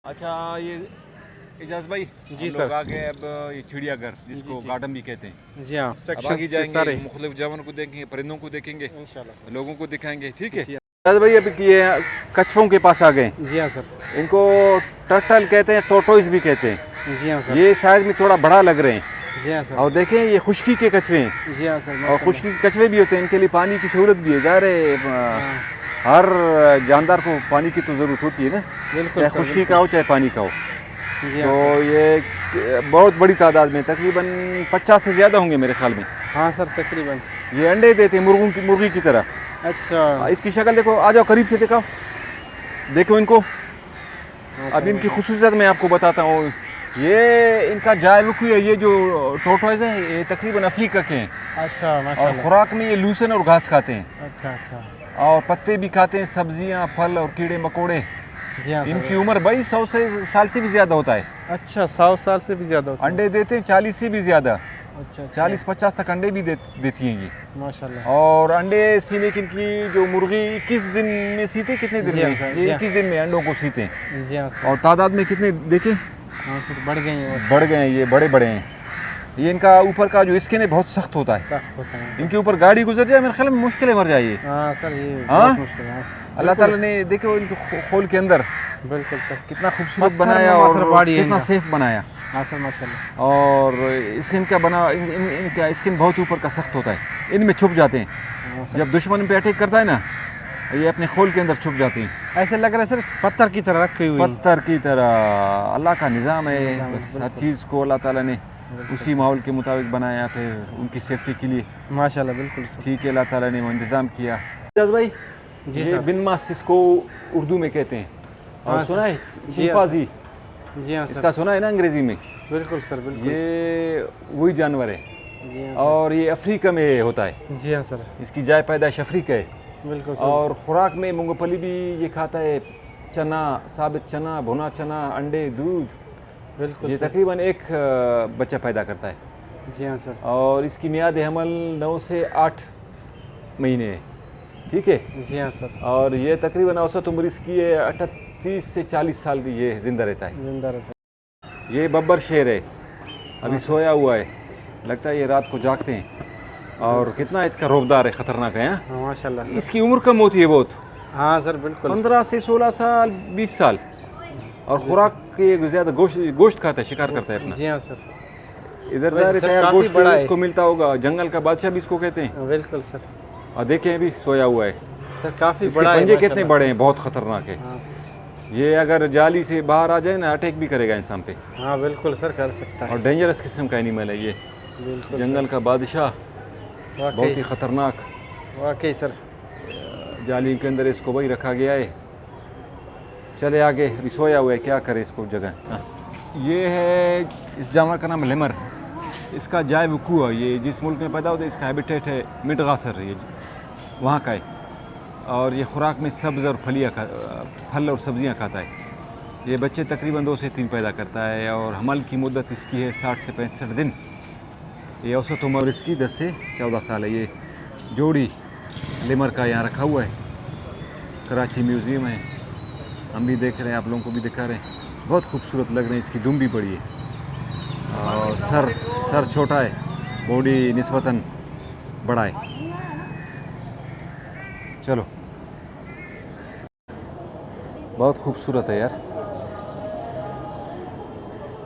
अच्छा ये एजाज भाई जी हम सर। लोग आ गए अब ये चिड़ियाघर जिसको गार्डन भी कहते हैं। जी हाँ, अब आगे सेक्शन जाएंगे सारे मुख्तलिफ जानवरों को देखेंगे, परिंदों को देखेंगे, इंशाल्लाह लोगों को दिखाएंगे। ठीक है जी एजाज भाई, अभी ये कछुओं के पास आ गए। जी हाँ सर। इनको टर्टल कहते हैं, टोटोइस भी कहते हैं। जी हाँ सर। ये साइज में थोड़ा बड़ा लग रहे हैं। जी हाँ सर। और देखें ये खुश्की के कछुए हैं। जी हाँ सर। और माशाल्लाह। खुश्की के कछुए भी होते हैं, इनके लिए पानी की सहूलत भी है। ज़ाहिर है हर जानदार को पानी की तो ज़रूरत होती है ना, बिल्कुल चाहे सर, खुश्की का हो चाहे पानी का हो। जी तो हाँ ये बहुत बड़ी तादाद में, तकरीबन 50 से ज़्यादा होंगे मेरे ख्याल में। हाँ सर तकरीबन। ये अंडे देते हैं मुर्गी की तरह। अच्छा। इसकी शक्ल देखो, आ जाओ करीब से दिखाओ, देखो इनको। अब इनकी खुसूसियत मैं आपको बताता हूँ। ये इनका जाय रुखी है, ये जो टोटोइज है ये तकरीबन अफ्रीका के हैं। अच्छा और माशाल्लाह। खुराक में ये लूसन और घास खाते हैं, अच्छा अच्छा। और पत्ते भी खाते हैं, सब्जियाँ, फल और कीड़े मकोड़े। जी हाँ इनकी सर। उम्र भाई 100 साल से भी ज़्यादा होता है। अच्छा 100 साल से भी ज़्यादा होता है। अंडे देते हैं 40 से भी ज़्यादा, अच्छा 40-50 तक अंडे भी देती हैं ये। माशाल्लाह। और अंडे सीने की इनकी जो मुर्गी 21 दिन में सीते, कितने दिन जी हाँ में? सर, ये जी हाँ। 21 दिन में अंडों को सीते हैं। जी हाँ सर। और तादाद में कितने देखें, हाँ सर बढ़ गए हैं। बढ़ गए हैं, ये बड़े बड़े हैं। ये इनका ऊपर का जो स्किन है बहुत सख्त होता है। सख्त होता है। इनके ऊपर गाड़ी गुजर जाए मेरे ख्याल में मुश्किल है, मर जाइए। हाँ सर ये हाँ? बहुत मुश्किल है। अल्लाह ताला ने देखो इनके खोल के अंदर बिल्कुल सर। कितना खूबसूरत पत्थर बनाया नुमा और सर बॉडी है कितना इनका। सेफ बनाया। हाँ सर माशाल्लाह। और स्किन का बना इनका स्किन बहुत ऊपर का सख्त होता है, इनमें छुप जाते हैं। हाँ सर। जब दुश्मन पे अटैक करता है ना, ये अपने खोल के अंदर छुप जाते हैं, ऐसे लग रहा है सर पत्थर की तरह रखी हुई। पत्थर की तरह। अल्लाह का निज़ाम है, निज़ाम है, बस हर बिल्कुल। चीज़ को अल्लाह ताला ने उसी माहौल के मुताबिक बनाया, फिर उनकी सेफ्टी के लिए माशाल्लाह बिल्कुल सर। ठीक है अल्लाह ताला ने वो इंतज़ाम किया। एजाज भाई जी ये सर। बिन मास इसको उर्दू में कहते हैं। और हाँ सुना सर। है जी चिंपांजी, जी हाँ सर। इसका सुना है ना अंग्रेज़ी में? बिल्कुल सर बिल्कुल। ये वही जानवर है जी हाँ और ये अफ्रीका में होता है। सर। जी हाँ सर। इसकी जाय पैदाइश अफ्रीका है। बिल्कुल सर। और खुराक में मूंगफली भी ये खाता है, चना, साबित चना, भुना चना, अंडे, दूध। बिल्कुल ये सर। तकरीबन एक बच्चा पैदा करता है। जी हाँ सर। और इसकी मियाद हमल 9 से 8 महीने है। ठीक है। जी हाँ सर। और ये तकरीबन औसत उम्र इसकी है 38 से 40 साल की, ये ज़िंदा रहता है। जिंदा रहता ये बब्बर शेर है, अभी सोया हुआ है, लगता है ये रात को जागते हैं। और कितना इसका रौबदार है, ख़तरनाक है। हाँ? है। हाँ माशाल्लाह सर। इसकी उम्र कम होती है बहुत, हाँ सर बिल्कुल। 15 से 16 साल, 20 साल। और खुराक के ज़्यादा गोश्त खाता है, शिकार करता है अपना। जी हाँ सर। इधर वैसे ज़ाहिर सर तैयार काफ़ी गोश्त बड़ा है। इसको मिलता होगा, जंगल का बादशाह भी इसको कहते हैं। बिल्कुल सर। और देखें अभी सोया हुआ है, सर काफ़ी इसके बड़ा है पंजे कितने माशाल्लाह। बड़े हैं, बहुत ख़तरनाक है। हाँ सर। ये अगर जाली से बाहर आ जाए ना, अटैक भी करेगा इंसान पे। हाँ बिल्कुल सर कर सकता है। और डेंजरस किस्म का एनिमल है ये, बिल्कुल जंगल का बादशाह, सर। बहुत ही ख़तरनाक। वाकई सर। जाली के अंदर इसको वही रखा गया है। चले आगे, अभी सोया हुआ है, क्या करे इसको जगह। हाँ। ये है, इस जानवर का नाम लेमर। इसका जाय वकूआ, ये जिस मुल्क में पैदा होता है इसका हैबिटेट है मिडगासर, ये वहाँ का है। और ये खुराक में सब्ज़ और फल और सब्ज़ियाँ खाता है। ये बच्चे तकरीबन 2 से 3 पैदा करता है। और हमल की मुद्दत इसकी है 60 से 65 दिन। ये औसत उम्र इसकी 10 से 14 साल है। ये जोड़ी लेमर का यहाँ रखा हुआ है, कराची म्यूज़ियम है, हम भी देख रहे हैं, आप लोगों को भी दिखा रहे हैं। बहुत खूबसूरत लग रहे हैं, इसकी दुम भी बड़ी है और सर छोटा है, बॉडी निस्बतन बड़ा है। चलो, बहुत खूबसूरत है यार।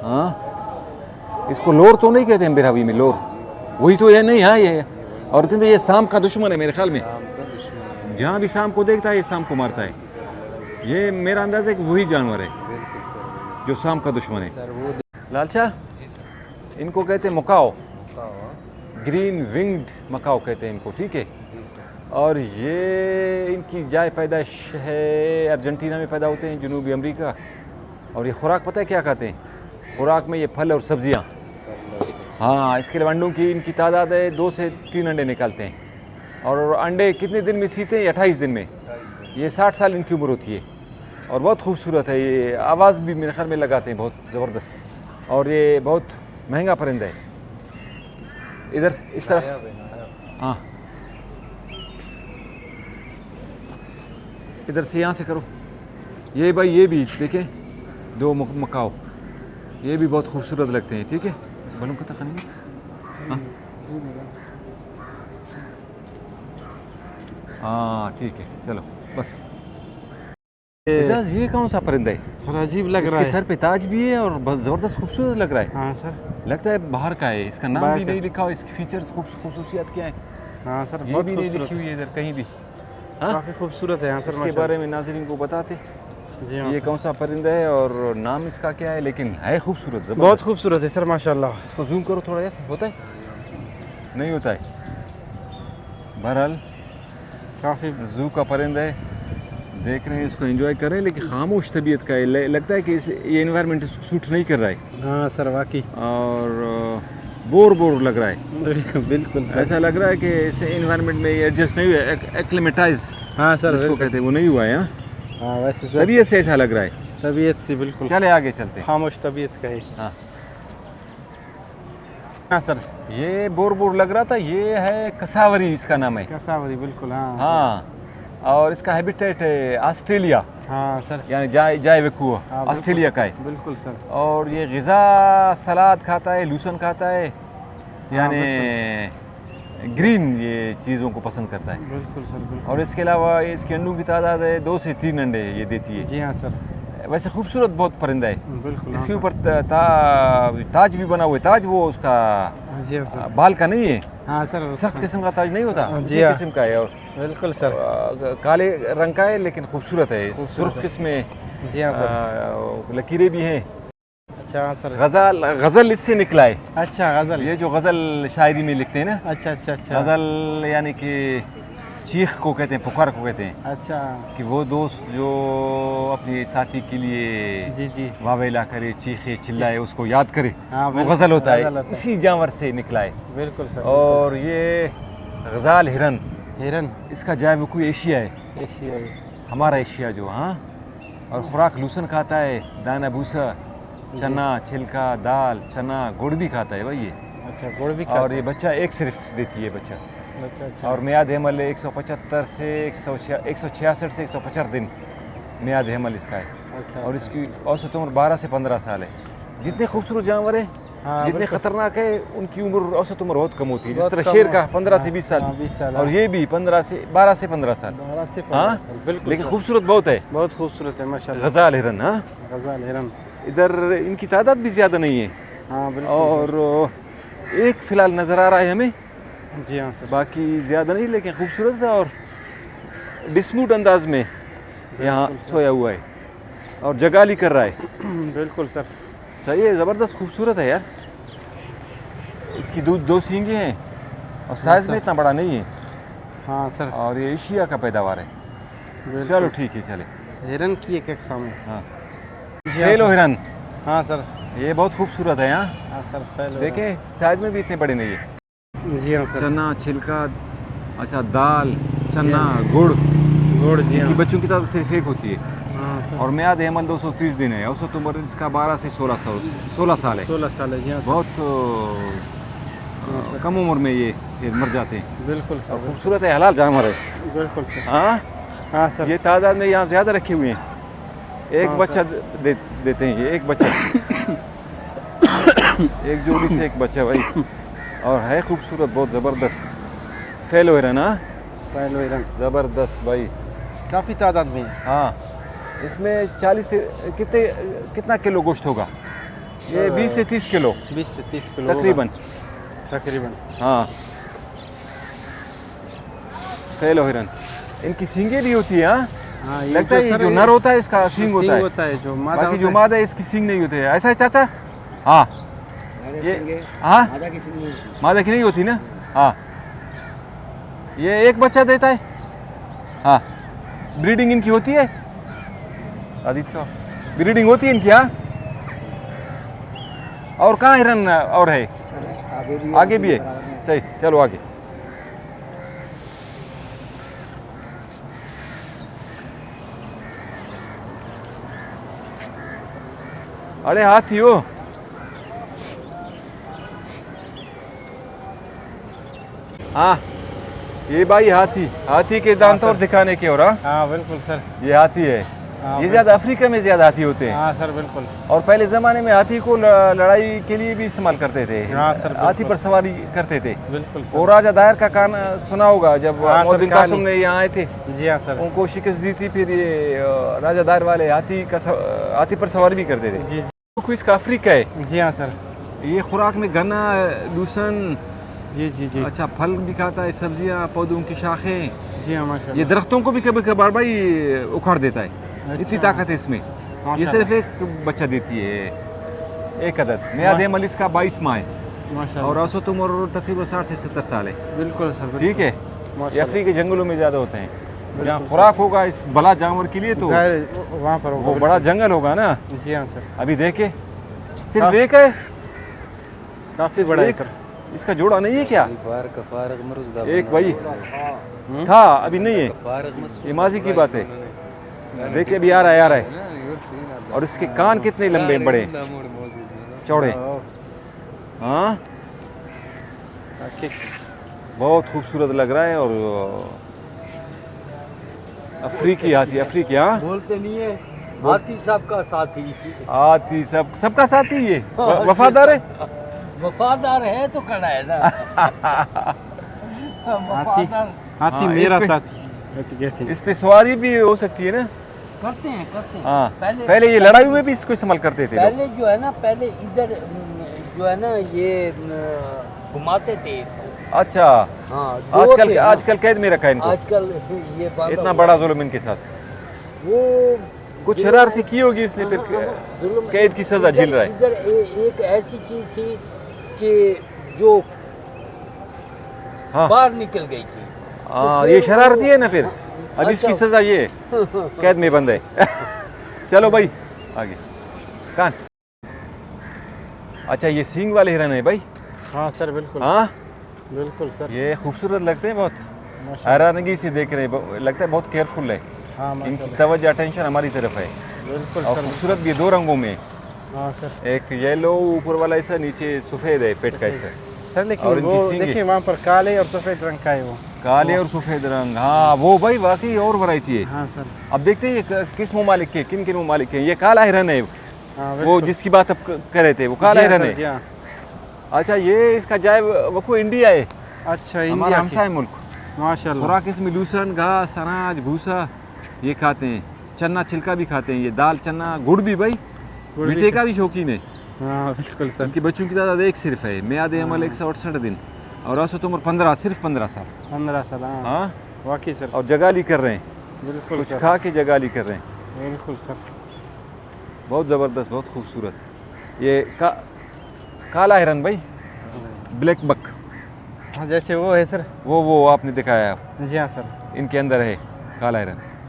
हाँ, इसको लोर तो नहीं कहते हैं बिरहावी में, लोर वही तो है नहीं। हाँ ये, और क्योंकि ये सांप का दुश्मन है मेरे ख्याल में, जहाँ भी सांप को देखता है ये सांप को मारता है। ये मेरा अंदाज़ है कि वही जानवर है जो सांप का दुश्मन है। लालचा, इनको कहते हैं मकाओ, ग्रीन विंग्ड मकाओ कहते हैं इनको। ठीक है। और ये इनकी जाय पैदाइश है अर्जेंटीना में पैदा होते हैं, जनूबी अमेरिका। और ये खुराक पता है क्या खाते हैं? खुराक में ये फल और सब्जियाँ। हाँ, इसके लिए अंडों की इनकी तादाद है, 2 से 3 अंडे निकालते हैं। और अंडे कितने दिन में सीते हैं? 28 दिन में। ये 60 साल इनकी उम्र होती है। और बहुत खूबसूरत है, ये आवाज़ भी मेरे ख्याल में लगाते हैं बहुत ज़बरदस्त। और ये बहुत महंगा परिंदा है। इधर इस तरफ, हाँ इधर से, यहाँ से करो। ये भाई, ये भी देखें, दो मकाओ, ये भी बहुत खूबसूरत लगते हैं। ठीक है, बलून का तक नहीं। हाँ ठीक है, चलो बस। एजाज, ये कौन सा परिंदा है? सर अजीब लग रहा इसके है। सर पे ताज भी है और बहुत ज़बरदस्त खूबसूरत लग रहा है। हाँ सर। लगता है बाहर का है, इसका नाम बाहर भी का। नहीं लिखा हुआ, इसकी फीचर्स खुसूसियात क्या है हाँ सर, ये बहुत भी नहीं खूबसूरत लिखी हुई है इधर कहीं भी। हाँ, काफ़ी खूबसूरत है। हाँ सर, इसके माशाल्लाह। बारे में नाज़रीन को बताते जी हाँ ये सर। कौन सा परिंदा है और नाम इसका क्या है, लेकिन है खूबसूरत बहुत ज़बरदस्त। खूबसूरत है सर, माशाल्लाह। इसको जूम करो थोड़ा यार, होता है नहीं होता है। बहरहाल काफ़ी। जू का परिंदा है, देख रहे हैं, इसको एंजॉय कर रहे हैं, लेकिन खामोश तबीयत का है। लगता है कि ये एनवायरनमेंट इसको सूट नहीं कर रहा है हाँ सर, वाकई। और बोर बोर लग रहा है। बिल्कुल सर। ऐसा लग रहा है कि इस एनवायरनमेंट में ये एडजस्ट नहीं हुआ, एक्लेमेटाइज हाँ सर, जिसको बिल्कुल। कहते हैं वो नहीं हुआ है। हाँ, हाँ वैसे सर तबीयत से ऐसा लग रहा है। तबीयत से बिल्कुल चले आगे चलते हैं। खामोश तबीयत का है। हाँ, हाँ सर, ये बोर बोर लग रहा था, ये है कसावरी, इसका नाम है। कसावरी, बिल्कुल। हाँ हाँ, और इसका हैबिटेट है ऑस्ट्रेलिया, हाँ सर। यानी जाए वेकुआ हाँ, बिल्कुल। ऑस्ट्रेलिया का है। बिल्कुल सर। और ये ग़िज़ा सलाद खाता है, लूसन खाता है, यानी ग्रीन ये चीज़ों को पसंद करता है। बिल्कुल सर, बिल्कुल। और इसके अलावा इसके अंडों की तादाद है 2 से 3 अंडे ये देती है। जी हाँ सर, वैसे खूबसूरत बहुत परिंदा है। बिल्कुल। इसके हाँ ऊपर ताज भी बना हुआ है। ताज वो उसका सर। जी हाँ सर। बाल का नहीं है, हाँ सर, सख्त किस्म का ताज नहीं होता, जी उसी हाँ। किस्म का है। और बिल्कुल सर। काले रंग का है, लेकिन खूबसूरत है। सुर्ख इसमें जी हाँ सर। लकीरें भी हैं। अच्छा। हाँ सर। गज़ल इससे निकला है। अच्छा, गज़ल। ये जो गज़ल शायरी में लिखते हैं ना, अच्छा अच्छा अच्छा। गज़ल यानी कि चीख को कहते हैं, पुकार को कहते हैं, अच्छा। कि वो दोस्त जो अपने साथी के लिए जी जी। वावेला करे, चीखे चिल्लाए, उसको याद करे, हाँ, वो बिल्कुल, गज़ल होता गज़ल है। इसी जानवर से निकला है। बिल्कुल सर। और ये गज़ाल हिरन, हिरन इसका जाए वो कोई एशिया है, एशियाई। हमारा एशिया जो। हाँ, और खुराक लूसन खाता है, दाना भूसा, चना छिलका, दाल चना, गुड़ भी खाता है भाई ये। अच्छा, गुड़ भी और ये बच्चा एक सिर्फ देती है बच्चा। अच्छा अच्छा। और मियाद हमल 175 से 166 से 175 दिन मियाद हमल इसका है। अच्छा। और इसकी औसत उम्र 12 से 15 साल है। जितने खूबसूरत जानवर है, हाँ, जितने बिल्कुल। खतरनाक है, उनकी उम्र औसत उम्र बहुत कम होती है। जिस बहुत तरह कम शेर हाँ, का 15 से 20 साल, 20 साल। और ये भी 12 से 15 साल। 12 से 15 हाँ, साल, बिल्कुल लेकिन सर। खूबसूरत बहुत है। बहुत खूबसूरत है माशाल्लाह। गज़ाल हिरन। हाँ, गज़ल हिरन। इधर इनकी तादाद भी ज़्यादा नहीं है। हाँ बिल्कुल। और एक फ़िलहाल नज़र आ रहा है हमें, जी हाँ सर। बाकी ज़्यादा नहीं, लेकिन खूबसूरत है और डिस्म्यूट अंदाज में यहाँ सोया हुआ है और जगाली कर रहा है। बिल्कुल सर। सही है, ज़बरदस्त खूबसूरत है यार। इसकी दो सींगे हैं और साइज़ में इतना बड़ा नहीं है। हाँ सर, और ये एशिया का पैदावार है। बिल्कुल। चलो ठीक है, चले। हिरन की एक सामने। हाँ, जी हाँ फेलो सर। हिरन, हाँ सर। ये बहुत खूबसूरत है। यहाँ हाँ सर, फैलो। देखें, साइज़ में भी इतने बड़े नहीं है। जी हाँ सर। चना छिलका, अच्छा दाल चना गुड़, गुड़। जी हाँ। इनकी बच्चों की तादाद सिर्फ एक होती है। हाँ सर। और मियाद हमल 230 दिन है। औसत उम्र इसका 12 से 16 साल है। 16 साल है। जी हाँ सर। बहुत कम उम्र में ये मर जाते हैं। बिल्कुल और सर। खूबसूरत है, हलाल जानवर है। बिल्कुल सर। हाँ, हाँ सर। ये तादाद में यहाँ ज़्यादा रखे हुए हैं। एक हाँ, बच्चा देते हैं ये, एक बच्चा एक जोड़ी से एक बच्चा भाई। और है खूबसूरत, बहुत ज़बरदस्त फेलो हिरन। हाँ, फैलो हिरन ज़बरदस्त भाई। काफ़ी तादाद में है। हाँ, इसमें 40 से कितना किलो गोश्त होगा? ये 20 से 30 किलो 20 से 30 किलो तकरीबन। तकरीबन। हाँ, फेलो हिरन, इनकी सींगे भी होती है। हाँ, हाँ, लगता है ये जो नर होता है इसका सींग होता है, होता है, जो मादा बाकी जो होता है। मादा है इसकी सींग नहीं होती है। ऐसा है चाचा? हाँ, ये हाँ, मादा की नहीं होती ना। हाँ, ये एक बच्चा देता है। हाँ, ब्रीडिंग इनकी होती है। आदित्य का ब्रीडिंग होती है इनकी। हाँ, और कहाँ हिरन और है? आगे भी है। सही, चलो आगे। अरे हाथी हो। हाँ, ये भाई हाथी, हाथी के दांत और दिखाने के। और हाँ, हाँ बिल्कुल सर। ये हाथी है। हाँ, ये ज़्यादा अफ्रीका में ज़्यादा हाथी होते हैं। हाँ सर बिल्कुल। और पहले ज़माने में हाथी को लड़ाई के लिए भी इस्तेमाल करते थे। हाँ सर, हाथी पर सवारी करते थे। बिल्कुल सर। और राजा दायर का कान सुना होगा, जब हाँ मोहम्मद सर, बिन कासिम ने यहाँ आए थे, जी हाँ सर। उनको शिकस्त दी थी, फिर ये राजा दायर वाले हाथी पर सवारी भी करते थे। जी इसका अफ्रीका है। जी हाँ सर। ये खुराक में गन्ना, लूसन, जी जी जी। अच्छा फल भी खाता है, सब्जियाँ, पौधों की शाखें। जी हाँ माशाल्लाह। ये दरख्तों को भी कभी कभार भाई उखाड़ देता है। अच्छा। इतनी ताकत है इसमें। ये माशाल्लाह। सिर्फ एक बच्चा देती है, एक अदद। मियाद अमल इसका 22 माह है माशाल्लाह। और औसत उम्र तकरीबन 60 से 70 साल है। बिल्कुल सर बिल्कुल। ठीक है। ये माशाल्लाह। अफ्रीका के जंगलों में ज़्यादा होते हैं, जहाँ खुराक होगा इस बड़ा जानवर के लिए, तो ज़ाहिर वहाँ पर होगा। वो बड़ा जंगल होगा ना। जी हाँ सर। अभी देखे सिर्फ एक है, काफ़ी बड़ा है एक। सर। इसका जोड़ा नहीं है क्या? एक भाई हम्म। था, अभी नहीं है, ये माजी की बात है। देखिए अभी आ रहा है। और इसके कान कितने लंबे बड़े चौड़े। हाँ बहुत खूबसूरत लग रहा है। और अफ्रीकी हाथी, अफ्रीकी। हाँ बोलते नहीं है, हाथी सबका साथी। हाथी सबका साथी। ये वफादार है। वफादार है तो खड़ा है ना। वफादार हाथी हाँ, मेरा इस पे- साथी। इस पे सवारी भी हो सकती है ना। करते हैं हाँ पहले पहले ये लड़ाई में भी इसको इस्तेमाल करते थे लोग। पहले जो है ना, पहले इधर जो है ना ये घुमाते थे। अच्छा हाँ दो थे ना। आजकल कैद में रखा है इनको। आजकल ये बांधा इतना हुआ बड़ा जुल्म इनके साथ। है। वो कुछ शरारती की होगी इसने, फिर जुल्म- कैद की सजा झेल रहा है। इधर एक ऐसी चीज थी कि जो हाँ बाहर निकल गई थी। हाँ, ये शरारती है ना, फिर अब इसकी अच्छा। सजा ये कैद में बंद है। चलो भाई आगे। कान। अच्छा ये सींग वाले हिरन है भाई। हाँ सर बिल्कुल। हाँ बिल्कुल सर। ये खूबसूरत लगते हैं बहुत, माशाल्लाह। हैरानगी से देख रहे हैं, लगता है बहुत केयरफुल है। हाँ इनकी माशाल्लाह। तवज्जो अटेंशन हमारी तरफ है। बिल्कुल और सर। खूबसूरत भी है, 2 रंगों में। हाँ सर। एक येलो ऊपर वाला ऐसा, नीचे सफ़ेद है पेट का ऐसा। सर और लेकिन इनकी वो सींग देखिए वहाँ पर काले और सफ़ेद रंग का है वो। काले और सफ़ेद रंग। हाँ वो भाई वाकई और वैरायटी है। हाँ सर। अब देखते हैं ये किस ममालिक के, किन किन ममालिक के। ये काला हिरन है, हाँ वो जिसकी बात अब कर रहे थे, वो काला हिरन है। हाँ। अच्छा ये इसका जाए वकू इंडिया है, अच्छा हमारा इंडिया हमसाय मुल्क। की। माशाल्लाह। खुराक इसमें लूसन, घास, अनाज, भूसा ये खाते हैं। चना छिलका भी खाते हैं, ये दाल, चना, गुड़ भी भाई, गुड़ भी मीठे का भी शौकीन है। हाँ बिल्कुल सर। उनके बच्चों की तादाद एक सिर्फ है। मियाद अमल 168 दिन और औसत उम्र 15, सिर्फ 15 साल। 15 साल। हाँ हाँ वाकई सर। और जगाली कर रहे हैं, बिल्कुल कुछ सर। खा के जगाली कर रहे हैं। बिल्कुल सर। बहुत ज़बरदस्त, बहुत खूबसूरत। ये काला हिरन भाई, ब्लैक बक। हाँ जैसे वो है सर। वो आपने दिखाया, जी हाँ सर। इनके अंदर है काला हिरन।